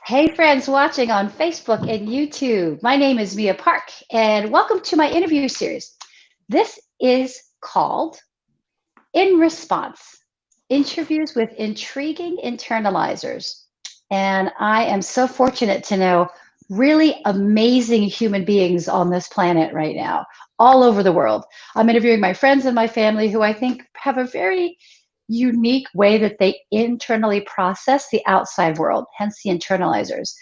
Hey, friends watching on Facebook and YouTube. My name is Mia Park, and welcome to my interview series. This is called In Response Interviews with Intriguing Internalizers. And I am so fortunate to know really amazing human beings on this planet right now, all over the world. I'm interviewing my friends and my family who I think have a very unique way that they internally process the outside world, hence the internalizers.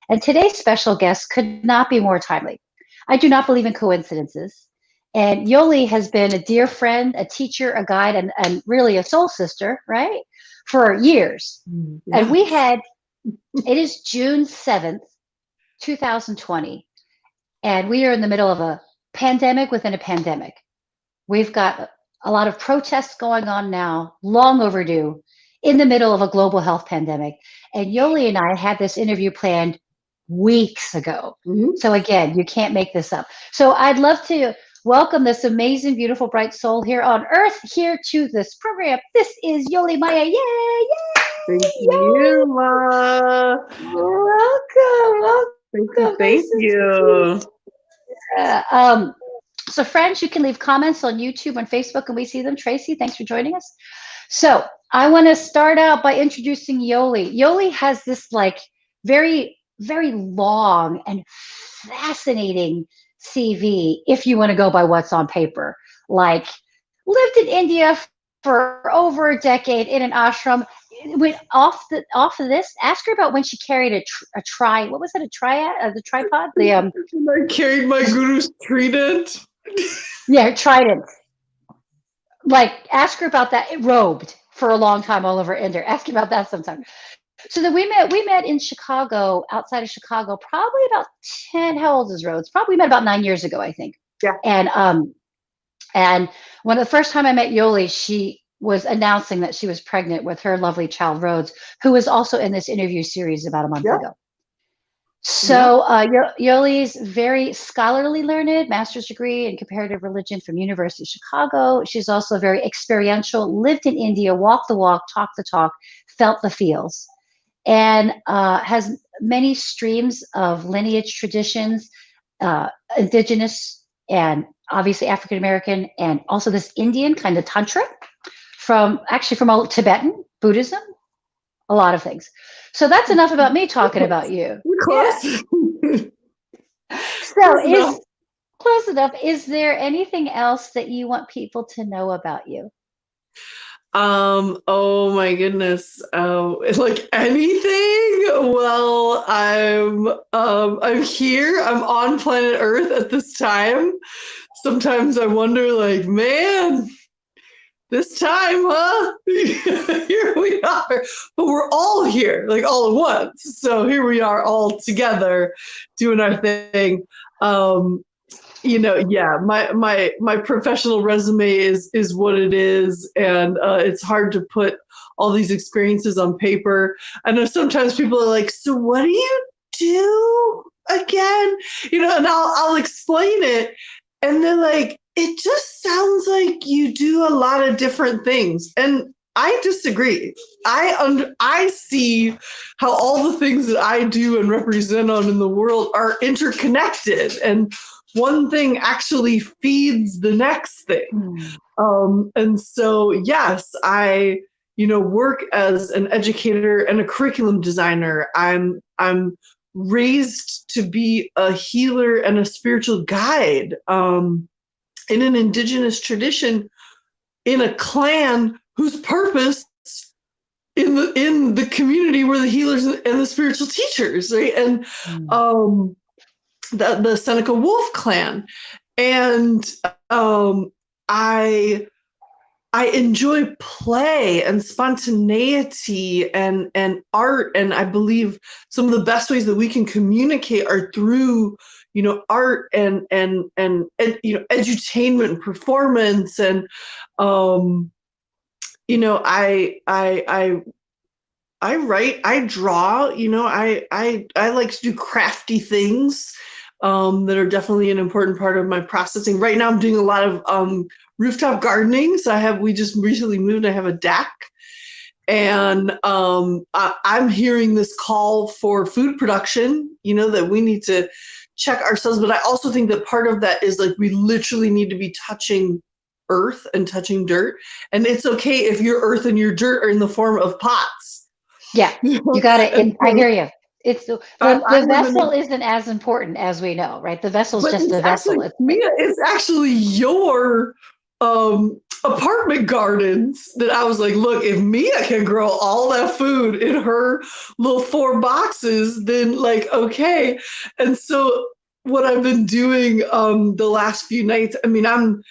And today's special guest could not be more timely. I do not believe in coincidences. And Yoli has been a dear friend, a teacher, a guide, and really a soul sister, right? For years. Yeah. And it is June 7th, 2020. And we are in the middle of a pandemic within a pandemic. We've got a lot of protests going on now, long overdue, in the middle of a global health pandemic. And Yoli and I had this interview planned weeks ago. Mhm. So again, you can't make this up. So I'd love to welcome this amazing, beautiful, bright soul here on Earth, here to this program. This is Yoli Maya Yeh. Yay! Thank Yay! you, Ma. Welcome, Thank you. welcome. Thank Nice to see you. you. So friends, you can leave comments on YouTube and Facebook and we see them. Tracy, thanks for joining us. So I want to start out by introducing Yoli. Yoli has this like very, very long and fascinating CV, if you want to go by what's on paper. Like lived in India for over a decade in an ashram. Went off of this. Ask her about when she carried what was it, a triad, the tripod, I carried my guru's trident. yeah, trident. Like ask her about that. It robed for a long time all over India. Ask her about that sometime. So then we met in Chicago, outside of Chicago, probably about 10. How old is Rhodes? Probably met about 9 years ago, I think. Yeah. And when the first time I met Yoli, she was announcing that she was pregnant with her lovely child Rhodes, who was also in this interview series about a month Yeah. ago. Yeah. So Yoli's very scholarly learned, master's degree in comparative religion from University of Chicago. She's also very experiential, lived in India, walked the walk, talked the talk, felt the feels, and has many streams of lineage traditions, indigenous and obviously African American, and also this Indian kind of tantra from all Tibetan Buddhism, a lot of things. So that's enough about me talking about you. Yeah. Close. So Close enough. is close enough. Is there anything else that you want people to know about you? Oh my goodness. Like anything? Well, I'm here. I'm on planet Earth at this time. Sometimes I wonder, like, man, this time, huh? Here we are. But we're all here, like all at once. So here we are all together doing our thing. Yeah, my professional resume is what it is, and it's hard to put all these experiences on paper. I know sometimes people are like, so what do you do again? And I'll explain it, and they're like, it just sounds like you do a lot of different things. And I disagree. I see how all the things that I do and represent on in the world are interconnected, and one thing actually feeds the next thing. And so, yes, I work as an educator and a curriculum designer. I'm raised to be a healer and a spiritual guide. In an indigenous tradition, in a clan whose purpose in the community were the healers and the spiritual teachers, right? And the Seneca Wolf clan, and I enjoy play and spontaneity and art, and I believe some of the best ways that we can communicate are through art and edutainment and performance. And I write, I draw, I like to do crafty things that are definitely an important part of my processing. Right now I'm doing a lot of rooftop gardening. So we just recently moved, I have a deck. And I'm hearing this call for food production, that we need to check ourselves. But I also think that part of that is like we literally need to be touching earth and touching dirt. And it's okay if your earth and your dirt are in the form of pots. Yeah, you got it. I hear you. It's the vessel isn't as important as we know, right? The vessel is just a vessel. It's actually your apartment gardens that I was like, look, if Mia can grow all that food in her little 4 boxes, then like, okay. And so what I've been doing the last few nights, I mean, I'm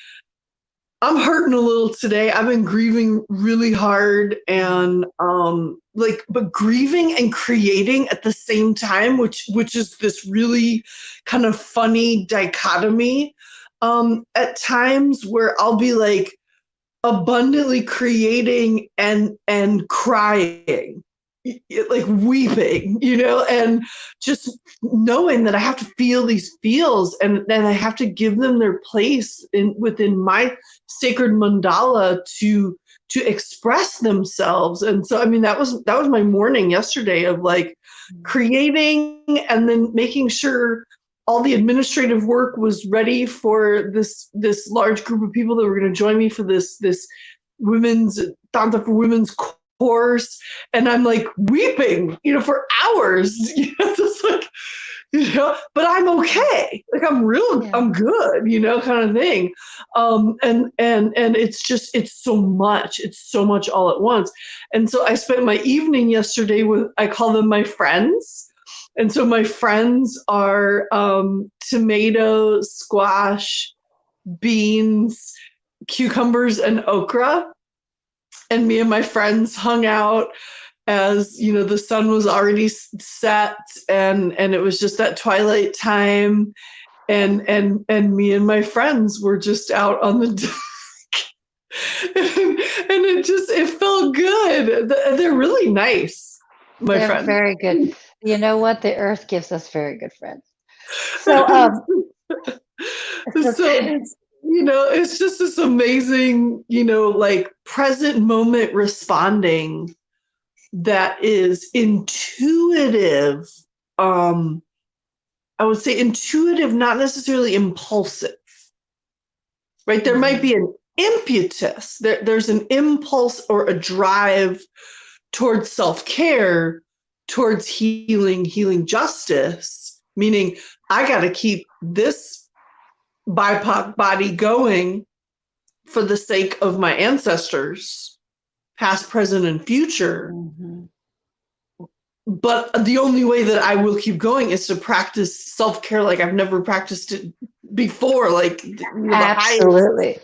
hurting a little today. I've been grieving really hard and but grieving and creating at the same time, which is this really kind of funny dichotomy. At times where I'll be like abundantly creating and crying, like weeping, and just knowing that I have to feel these feels and then I have to give them their place within my sacred mandala to express themselves. And so, I mean, that was my morning yesterday of like creating and then making sure all the administrative work was ready for this large group of people that were going to join me for this women's tantra for women's course. And I'm like weeping, for hours, just like, but I'm okay. Like I'm good, kind of thing. And it's so much all at once. And so I spent my evening yesterday I call them my friends. And so my friends are tomato, squash, beans, cucumbers, and okra. And me and my friends hung out as, the sun was already set and it was just that twilight time. And me and my friends were just out on the deck. and it felt good. They're really nice, my friends. Very good. You know what? The earth gives us very good friends. So, it's just this amazing, like present moment responding that is intuitive. I would say intuitive, not necessarily impulsive, right? There might be an impetus. There's an impulse or a drive towards self-care, towards healing justice, meaning I got to keep this BIPOC body going for the sake of my ancestors, past, present, and future. Mm-hmm. But the only way that I will keep going is to practice self-care like I've never practiced it before. Like absolutely.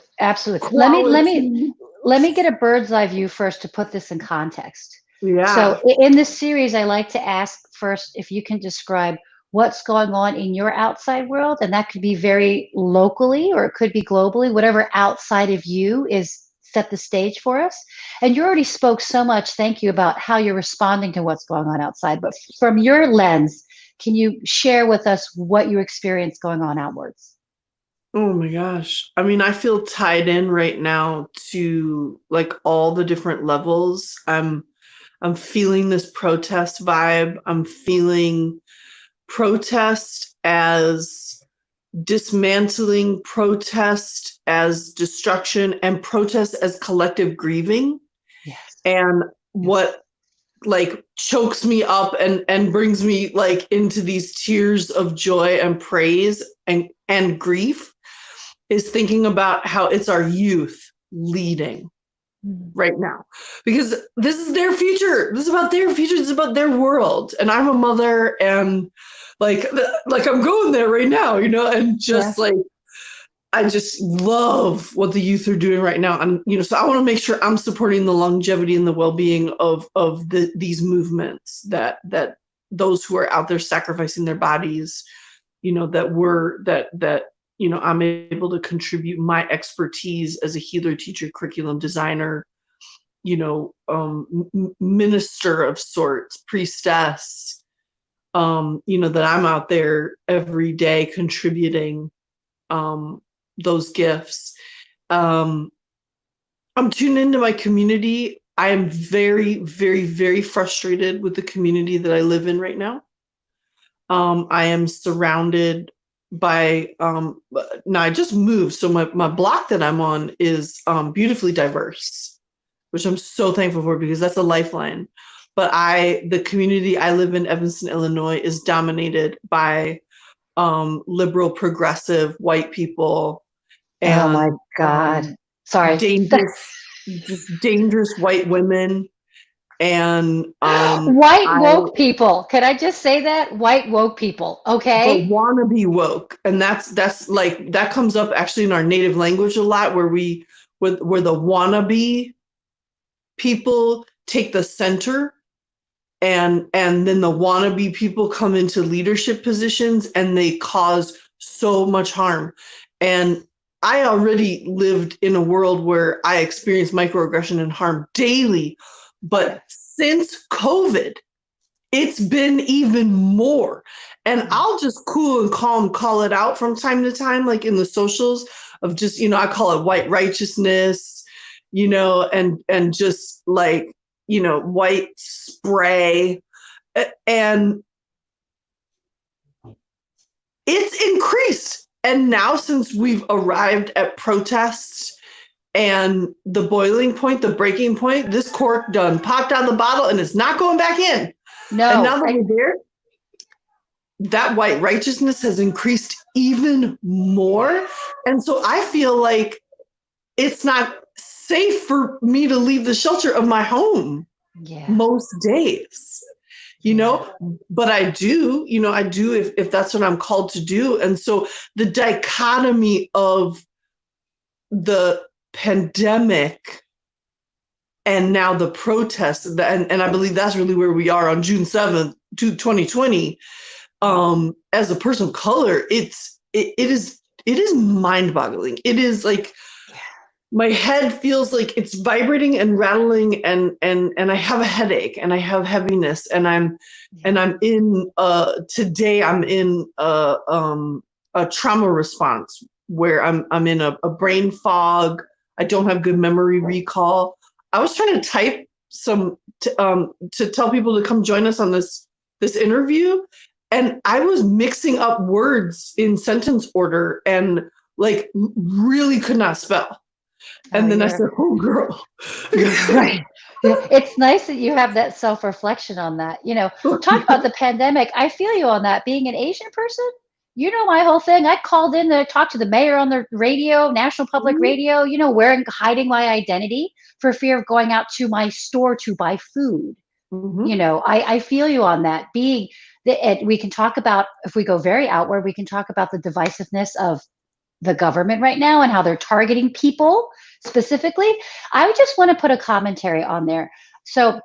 Let me get a bird's eye view first to put this in context. Yeah. So in this series, I like to ask first if you can describe what's going on in your outside world, and that could be very locally or it could be globally, whatever outside of you is set the stage for us. And you already spoke so much, thank you, about how you're responding to what's going on outside. But from your lens, can you share with us what you experience going on outwards? Oh my gosh. I mean, I feel tied in right now to like all the different levels. I'm feeling this protest vibe. I'm feeling protest as dismantling, protest as destruction, and protest as collective grieving. Yes. And what like chokes me up and brings me like into these tears of joy and praise and grief is thinking about how it's our youth leading right now, because this is their future. This is about their future. This is about their world. And I'm a mother and like I'm going there right now, and just like, I just love what the youth are doing right now. And, so I want to make sure I'm supporting the longevity and the well-being of these movements that those who are out there sacrificing their bodies, that I'm able to contribute my expertise as a healer, teacher, curriculum designer, minister of sorts, priestess, that I'm out there every day contributing those gifts. I'm tuned into my community I am very, very, very frustrated with the community that I live in right now. I am surrounded by, now I just moved, so my block that I'm on is beautifully diverse, which I'm so thankful for because that's a lifeline. But the community I live in, Evanston, Illinois, is dominated by liberal, progressive white people Oh my and God. Sorry. just dangerous white women. And White woke people. Can I just say that? White woke people. but Okay. wannabe woke, and that's like that comes up actually in our native language a lot, where the wannabe people take the center, and then the wannabe people come into leadership positions and they cause so much harm. And I already lived in a world where I experienced microaggression and harm daily, but since COVID, it's been even more. And I'll just cool and calm call it out from time to time, like in the socials of just, I call it white righteousness, and just like, white spray. And it's increased. And now, since we've arrived at protests and the boiling point, the breaking point, this cork done popped out of the bottle and it's not going back in. No. And now that we're there, that white righteousness has increased even more. And so I feel like it's not safe for me to leave the shelter of my home most days, but I do if that's what I'm called to do. And so the dichotomy of the pandemic and now the protests, and I believe that's really where we are on June 7th, 2020. As a person of color, it is mind-boggling. It is like my head feels like it's vibrating and rattling, and I have a headache and I have heaviness, and I'm in today I'm in a trauma response where I'm in a brain fog. I don't have good memory recall. I was trying to type to tell people to come join us on this interview, and I was mixing up words in sentence order and like really could not spell. And then I said, "Oh, girl." Right. It's nice that you have that self-reflection on that. Talk about the pandemic. I feel you on that. Being an Asian person, my whole thing. I called in to talk to the mayor on the radio, National Public Radio, hiding my identity for fear of going out to my store to buy food. I feel you on that. We can talk about, if we go very outward, we can talk about the divisiveness of the government right now and how they're targeting people specifically. I would just want to put a commentary on there. So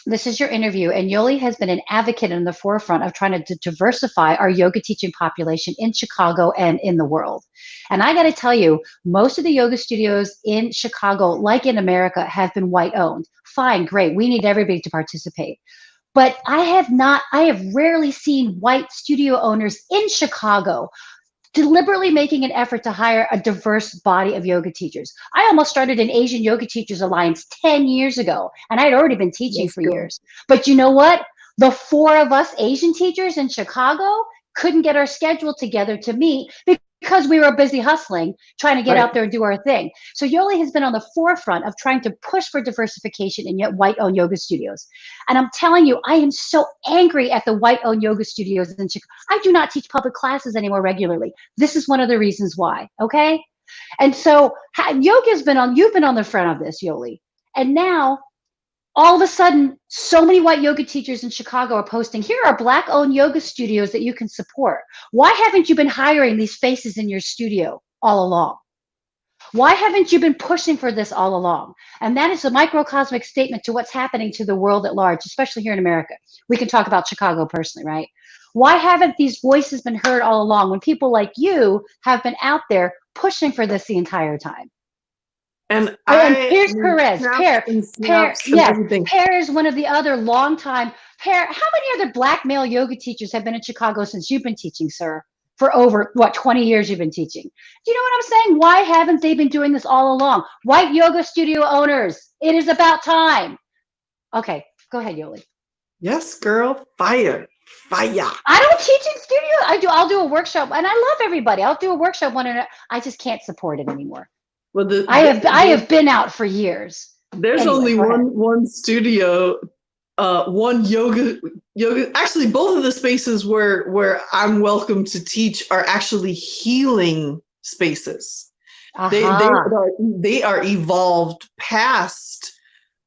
this is your interview, and Yoli has been an advocate in the forefront of trying to diversify our yoga teaching population in Chicago and in the world. And I got to tell you, most of the yoga studios in Chicago, like in America, have been white owned. Fine, great. We need everybody to participate. But I have rarely seen white studio owners in Chicago deliberately making an effort to hire a diverse body of yoga teachers. I almost started an Asian Yoga Teachers Alliance 10 years ago, and I'd already been teaching for years. But you know what? The four of us Asian teachers in Chicago couldn't get our schedule together to meet because we were busy hustling, trying to get out there and do our thing. So Yoli has been on the forefront of trying to push for diversification in white-owned yoga studios. And I'm telling you, I am so angry at the white-owned yoga studios in Chicago. I do not teach public classes anymore regularly. This is one of the reasons why, okay? And so you've been on the front of this, Yoli. And now, all of a sudden, so many white yoga teachers in Chicago are posting, here are Black-owned yoga studios that you can support. Why haven't you been hiring these faces in your studio all along? Why haven't you been pushing for this all along? And that is a microcosmic statement to what's happening to the world at large, especially here in America. We can talk about Chicago personally, right? Why haven't these voices been heard all along when people like you have been out there pushing for this the entire time? And here's Perez. Pear is one of the other longtime. Pear, how many other Black male yoga teachers have been in Chicago since you've been teaching, sir? for over, 20 years you've been teaching. Do you know what I'm saying? Why haven't they been doing this all along? White yoga studio owners, it is about time. Okay, go ahead, Yoli. Yes, girl. Fire. Fire. I don't teach in studio. I'll do a workshop, and I love everybody. I'll do a workshop one, and I just can't support it anymore. Well, I have been out for years. There's Anyway, only go ahead. one studio, one yoga. Actually, both of the spaces where I'm welcome to teach are actually healing spaces. They are evolved past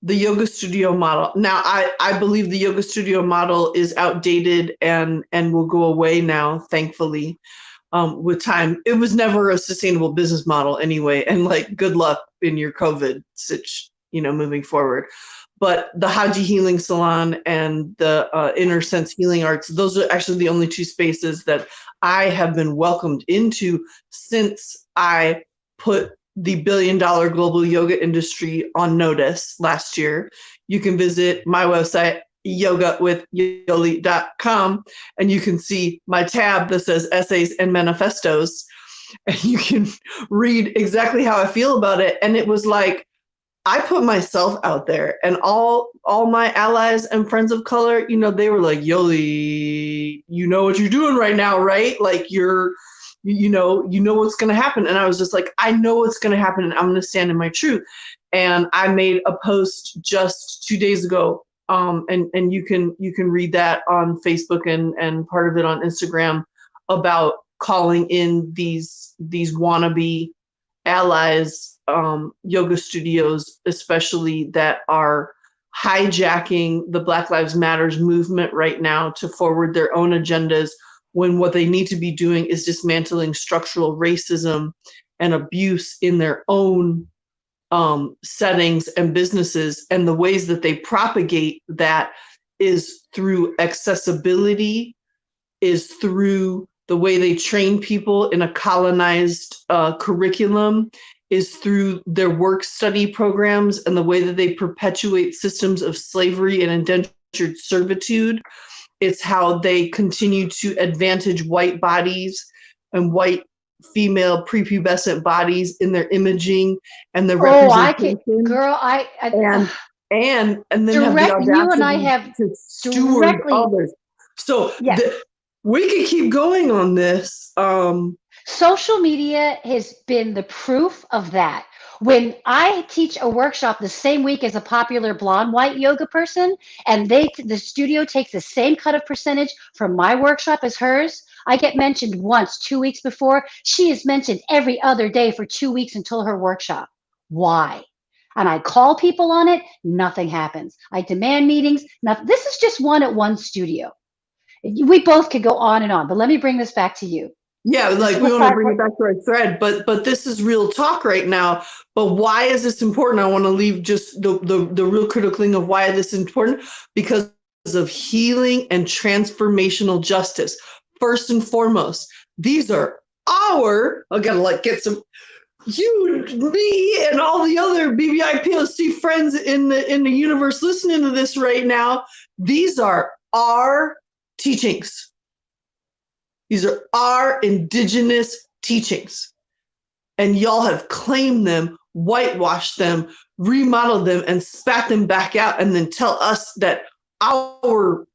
the yoga studio model. Now, I believe the yoga studio model is outdated and will go away now, thankfully, with time. It was never a sustainable business model anyway, and like good luck in your COVID moving forward. But the Haji Healing Salon and the Inner Sense Healing Arts, those are actually the only two spaces that I have been welcomed into since I put the billion-dollar global yoga industry on notice last year. You can visit my website, yogawithyoli.com, and you can see my tab that says Essays and Manifestos, and you can read exactly how I feel about it. And it was like, I put myself out there, and all my allies and friends of color, they were like, Yoli, you know what you're doing right now, right? Like you know what's going to happen. And I was just like, I know what's going to happen, and I'm going to stand in my truth. And I made a post just 2 days ago. And you can read that on Facebook and part of it on Instagram about calling in these wannabe allies, yoga studios, especially that are hijacking the Black Lives Matters movement right now to forward their own agendas, when what they need to be doing is dismantling structural racism and abuse in their own settings and businesses. And the ways that they propagate that is through accessibility, is through the way they train people in a colonized curriculum, is through their work study programs and the way that they perpetuate systems of slavery and indentured servitude. It's how they continue to advantage white bodies and white female prepubescent bodies in their imaging and their representation. And then have the audacity you and I have to steward others. So yes. We could keep going on this. Social media has been the proof of that. When I teach a workshop the same week as a popular blonde white yoga person, and the studio takes the same cut of percentage from my workshop as hers, I get mentioned once 2 weeks before. She is mentioned every other day for 2 weeks until her workshop. Why? And I call people on it, nothing happens. I demand meetings, nothing. This is just one at one studio. We both could go on and on, but let me bring this back to you. Yeah, like we want to bring it back to our thread, but this is real talk right now. But why is this important? I want to leave just the real critical thing of why this is important, because of healing and transformational justice. First and foremost, these are I gotta get some, you, me, and all the other BBI POC friends in the universe listening to this right now. These are our teachings. These are our indigenous teachings. And y'all have claimed them, whitewashed them, remodeled them, and spat them back out, and then tell us that our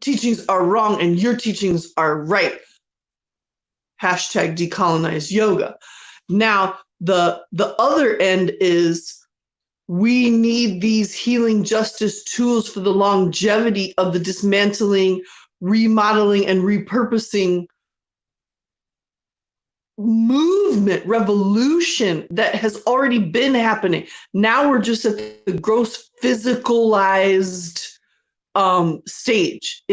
teachings are wrong and your teachings are right. Hashtag decolonize yoga. Now, the other end is we need these healing justice tools for the longevity of the dismantling, remodeling, and repurposing movement, revolution that has already been happening. Now we're just at the gross physicalized stage.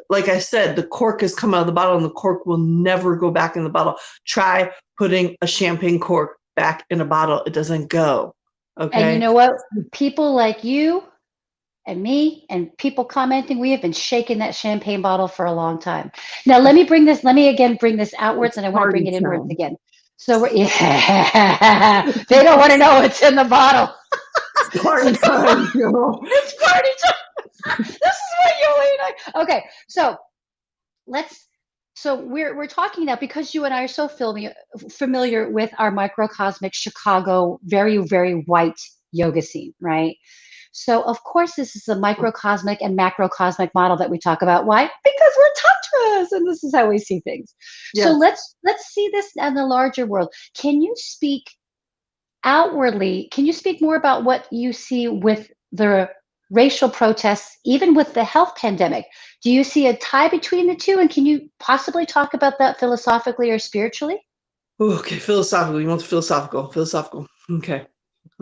Like I said, the cork has come out of the bottle, and the cork will never go back in the bottle. Try putting a champagne cork back in a bottle. It doesn't go. Okay. And you know what? People like you and me and people commenting, we have been shaking that champagne bottle for a long time. Now, let me again bring this outwards, and I want to bring it inwards again. So they don't want to know what's in the bottle. It's party time, It's party time. This is what Yoli and I. Okay, so let's So we're talking now because you and I are so familiar with our microcosmic Chicago, very, very white yoga scene, right? So of course this is a microcosmic and macrocosmic model that we talk about. Why? Because we're tantras and this is how we see things. So Yes. let's see this in the larger world. Can you speak outwardly? Can you speak more about what you see with the racial protests, even with the health pandemic? Do you see a tie between the two? And can you possibly talk about that philosophically or spiritually? Okay, philosophical. You want the philosophical. Okay.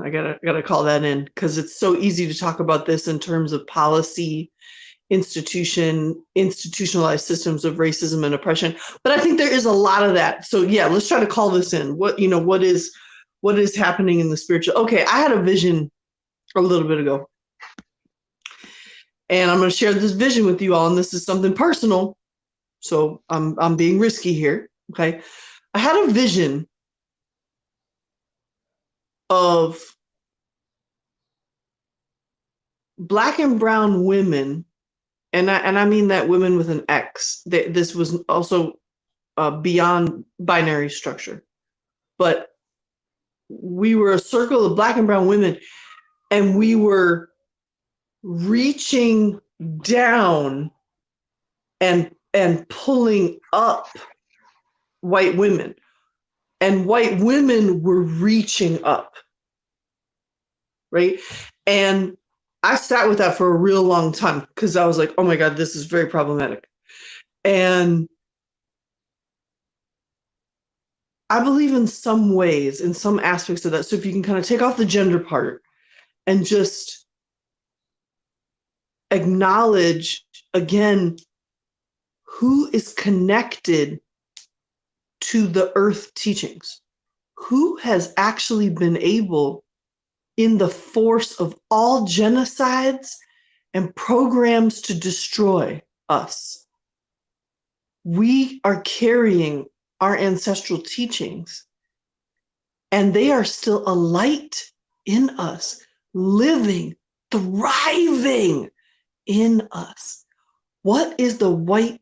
I gotta call that in because it's so easy to talk about this in terms of policy, institutionalized systems of racism and oppression. But I think there is a lot of that. So yeah, let's try to call this in. What is happening in the spiritual? Okay, I had a vision a little bit ago. And I'm going to share this vision with you all, and this is something personal. So I'm being risky here. Okay. I had a vision of Black and brown women, and I mean that women with an X. This was also beyond binary structure, but we were a circle of Black and brown women, and we were reaching down and pulling up white women, and white women were reaching up, right? And I sat with that for a real long time because I was like, oh my God, this is very problematic. And I believe in some ways, in some aspects of that. So if you can kind of take off the gender part and just acknowledge again who is connected to the earth teachings, who has actually been able, in the force of all genocides and programs to destroy us, we are carrying our ancestral teachings, and they are still a light in us, living, thriving in us. What is the white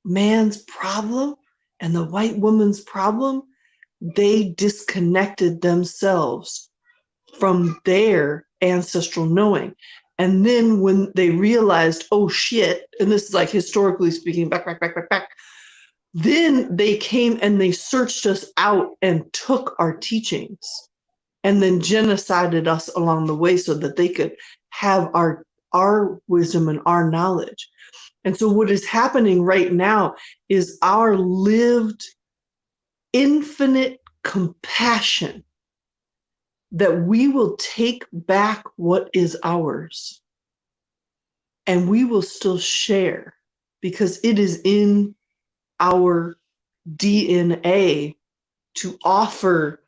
man's problem and the white woman's problem? They disconnected themselves from their ancestral knowing. And then when they realized, oh shit, and this is like historically speaking, back, then they came and they searched us out and took our teachings and then genocided us along the way so that they could have our wisdom and our knowledge. And so what is happening right now is our lived infinite compassion that we will take back what is ours, and we will still share because it is in our DNA to offer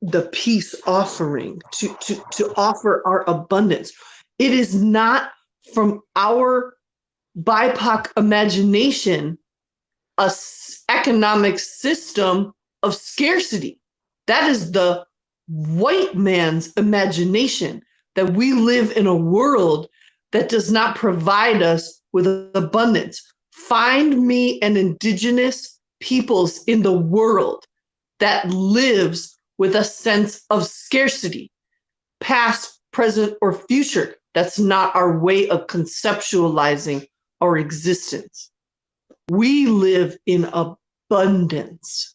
the peace offering, to offer our abundance. It is not from our BIPOC imagination a economic system of scarcity. That is the white man's imagination, that we live in a world that does not provide us with abundance. Find me an indigenous peoples in the world that lives with a sense of scarcity, past, present, or future. That's not our way of conceptualizing our existence. We live in abundance.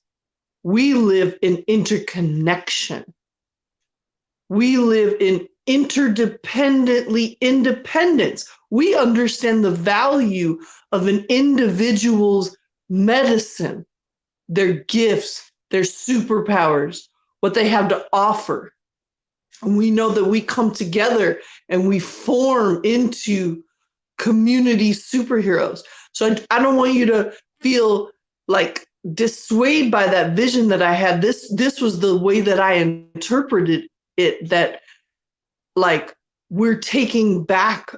We live in interconnection. We live in interdependently independence. We understand the value of an individual's medicine, their gifts, their superpowers, what they have to offer. And we know that we come together and we form into community superheroes. So I don't want you to feel like dissuaded by that vision that I had. This was the way that I interpreted it, that like we're taking back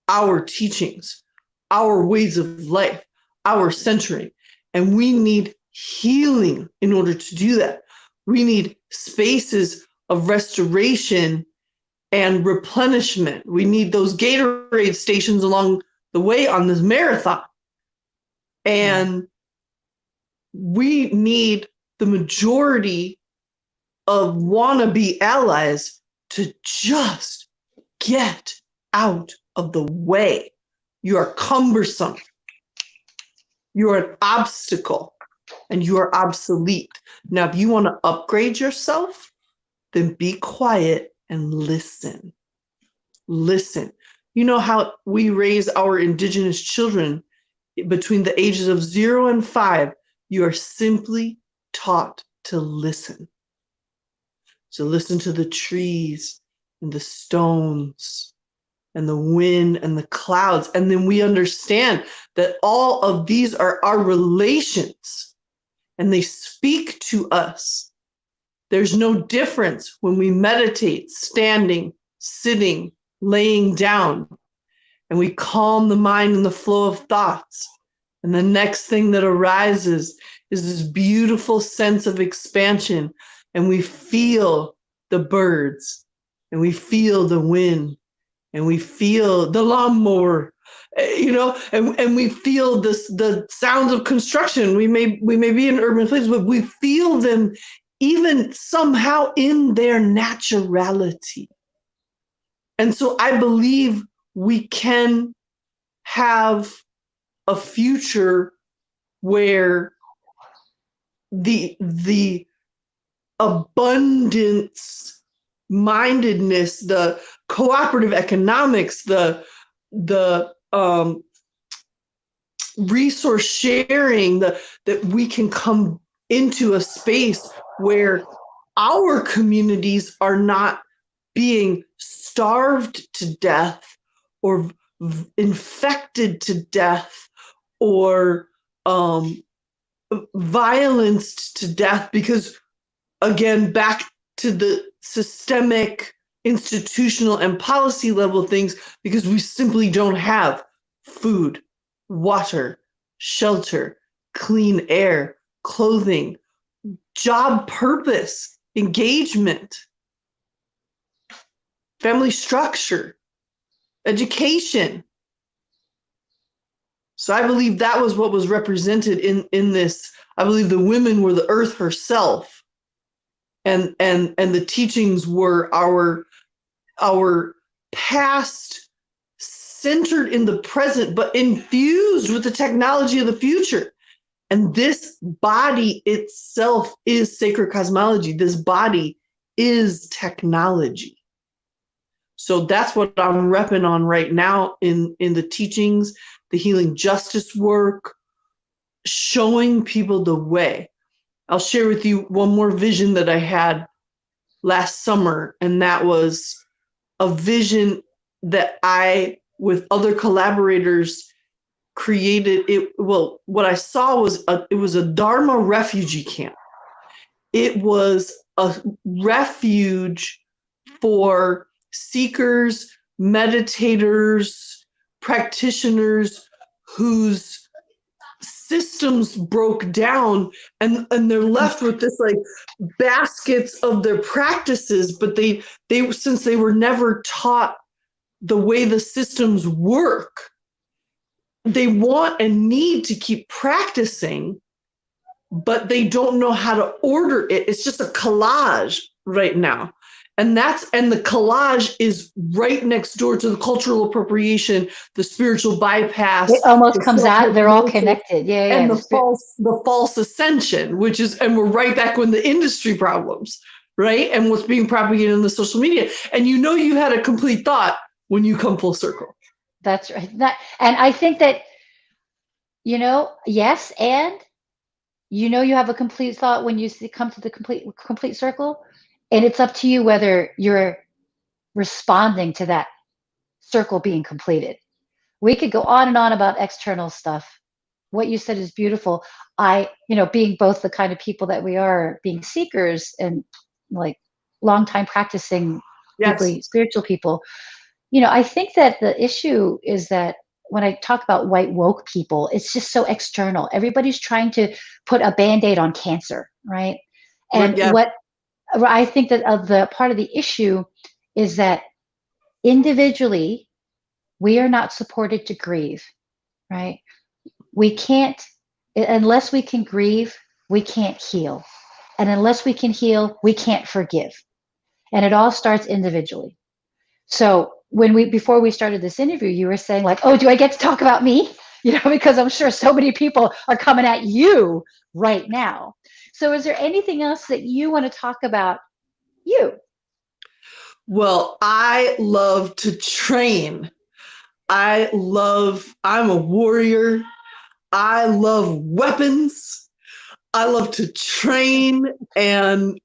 our teachings, our ways of life, our centering, and we need healing in order to do that. We need spaces of restoration and replenishment. We need those Gatorade stations along the way on this marathon. And we need the majority of wannabe allies to just get out of the way. You are cumbersome. You are an obstacle, and you are obsolete. Now, if you want to upgrade yourself, then be quiet and listen. Listen. You know how we raise our Indigenous children between the ages of 0 and 5? You are simply taught to listen. So listen to the trees and the stones and the wind and the clouds. And then we understand that all of these are our relations, and they speak to us. There's no difference when we meditate, standing, sitting, laying down, and we calm the mind and the flow of thoughts. And the next thing that arises is this beautiful sense of expansion. And we feel the birds, and we feel the wind, and we feel the lawnmower, and we feel the sounds of construction. We may be in urban places, but we feel them even somehow in their naturality. And so I believe we can have a future where the abundance mindedness, the cooperative economics, the resource sharing, that we can come into a space where our communities are not being starved to death or infected to death or violenced to death, because again, back to the systemic, institutional, and policy level things, because we simply don't have food, water, shelter, clean air, clothing, job purpose, engagement, family structure, education. So I believe that was what was represented in this. I believe the women were the earth herself. And the teachings were our past centered in the present, but infused with the technology of the future. And this body itself is sacred cosmology. This body is technology. So that's what I'm repping on right now in the teachings, the healing justice work, showing people the way. I'll share with you one more vision that I had last summer, and that was a vision that I, with other collaborators, created. What I saw was it was a Dharma refugee camp. It was a refuge for seekers, meditators, practitioners whose systems broke down, and they're left with this like baskets of their practices, but they since they were never taught the way the systems work, they want and need to keep practicing, but they don't know how to order it. It's just a collage right now. And the collage is right next door to the cultural appropriation, the spiritual bypass. It almost comes out, they're all connected. Yeah. And the false ascension, and we're right back in the industry problems, right? And what's being propagated in the social media. And you had a complete thought when you come full circle. That's right. And I think that, yes, and you have a complete thought when you come to the complete circle, and it's up to you whether you're responding to that circle being completed. We could go on and on about external stuff. What you said is beautiful. Being both the kind of people that we are, being seekers and like longtime practicing, deeply spiritual people, I think that the issue is that when I talk about white woke people, it's just so external. Everybody's trying to put a Band-Aid on cancer, right? And what I think that of the part of the issue is that individually, we are not supported to grieve, right? We can't Unless we can grieve, we can't heal. And unless we can heal, we can't forgive. And it all starts individually. So before we started this interview, you were saying like, oh, do I get to talk about me? Because I'm sure so many people are coming at you right now. So is there anything else that you want to talk about you? Well, I love to train. I'm a warrior. I love weapons. I love to train. And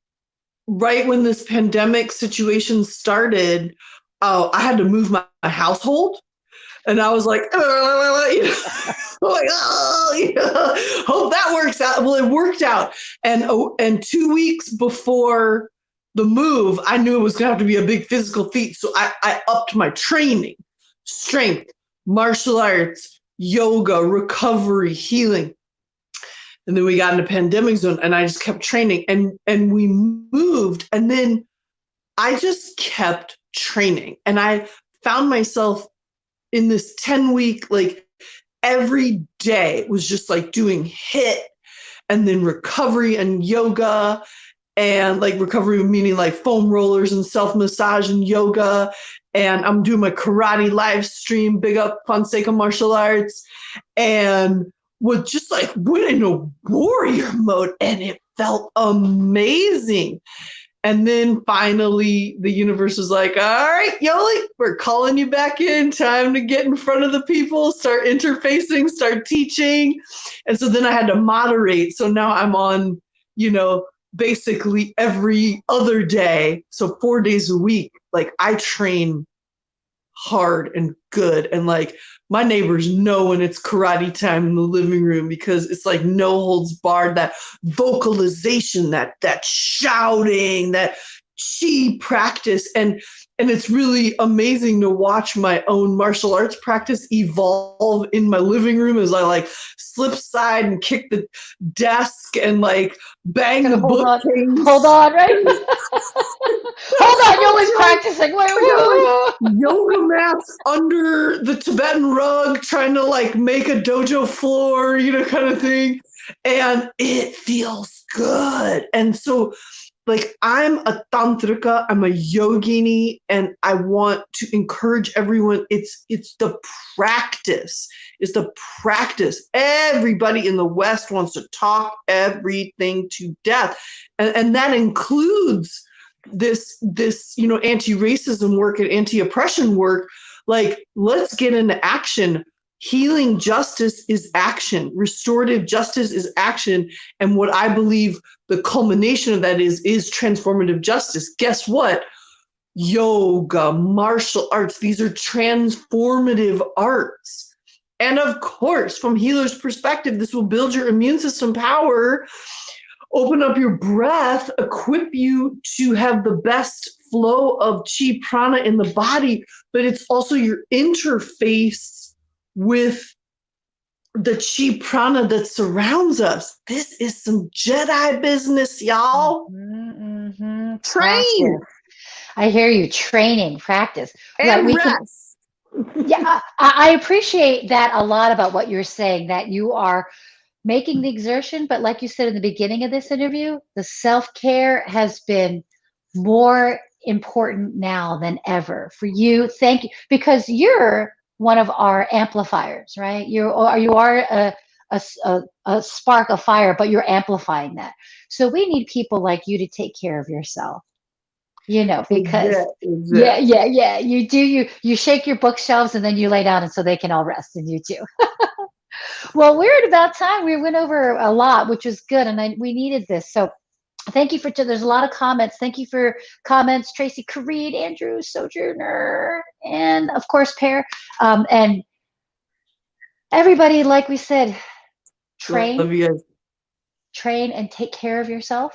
right when this pandemic situation started, I had to move my household. And I was like, hope that works out. Well, it worked out. And 2 weeks before the move, I knew it was going to have to be a big physical feat. So I upped my training, strength, martial arts, yoga, recovery, healing. And then we got into pandemic zone and I just kept training and we moved. And then I just kept training. And I found myself in this 10-week, like every day was just like doing HIIT and then recovery and yoga, and like recovery meaning like foam rollers and self-massage and yoga. And I'm doing my karate live stream, big up Fonseca Martial Arts, and was just like went into warrior mode and it felt amazing. And then finally, the universe was like, all right, Yoli, we're calling you back in. Time to get in front of the people, start interfacing, start teaching. And so then I had to moderate. So now I'm on, basically every other day. So 4 days a week, like I train hard and good. And like my neighbors know when it's karate time in the living room because it's like no holds barred, that vocalization, that shouting, that chi practice. And it's really amazing to watch my own martial arts practice evolve in my living room as I like slip side and kick the desk and like bang the bookcase. Hold on, right? Hold on, you're always practicing. Yoga mats under the Tibetan rug, trying to like make a dojo floor, kind of thing. And it feels good. And so like I'm a tantrika, I'm a yogini, and I want to encourage everyone. It's the practice. It's the practice. Everybody in the West wants to talk everything to death. And that includes this anti-racism work and anti-oppression work. Like, let's get into action. Healing justice is action. Restorative justice is action. And what I believe the culmination of that is transformative justice. Guess what? Yoga, martial arts, these are transformative arts. And of course, from healer's perspective, this will build your immune system power, open up your breath, equip you to have the best flow of chi prana in the body, but it's also your interface with the chi prana that surrounds us. This is some Jedi business, y'all. Mm-hmm. Train. I hear you. Training, practice. And rest. Yeah, I appreciate that a lot about what you're saying, that you are making the exertion, but like you said in the beginning of this interview, the self-care has been more important now than ever for you. Thank you, because you're one of our amplifiers, right? You are a spark of fire, but you're amplifying that. So we need people like you to take care of yourself, because you do, you shake your bookshelves and then you lay down and so they can all rest, and you too. Well, we're at about time. We went over a lot, which was good, and we needed this. So thank you there's a lot of comments. Thank you for comments, Tracy, Kareed, Andrew, Sojourner, and of course, Pear. And everybody, like we said, train and take care of yourself.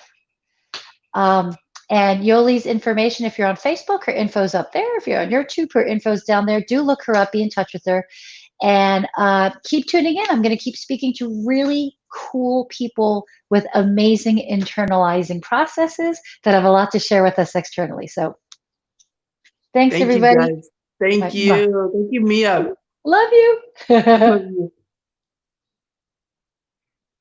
And Yoli's information, if you're on Facebook, her info's up there. If you're on YouTube, her info's down there. Do look her up, be in touch with her. And keep tuning in. I'm going to keep speaking to really cool people with amazing internalizing processes that have a lot to share with us externally. So thanks, everybody. You guys. Thank you. Thank you, Mia. Love you. Love you.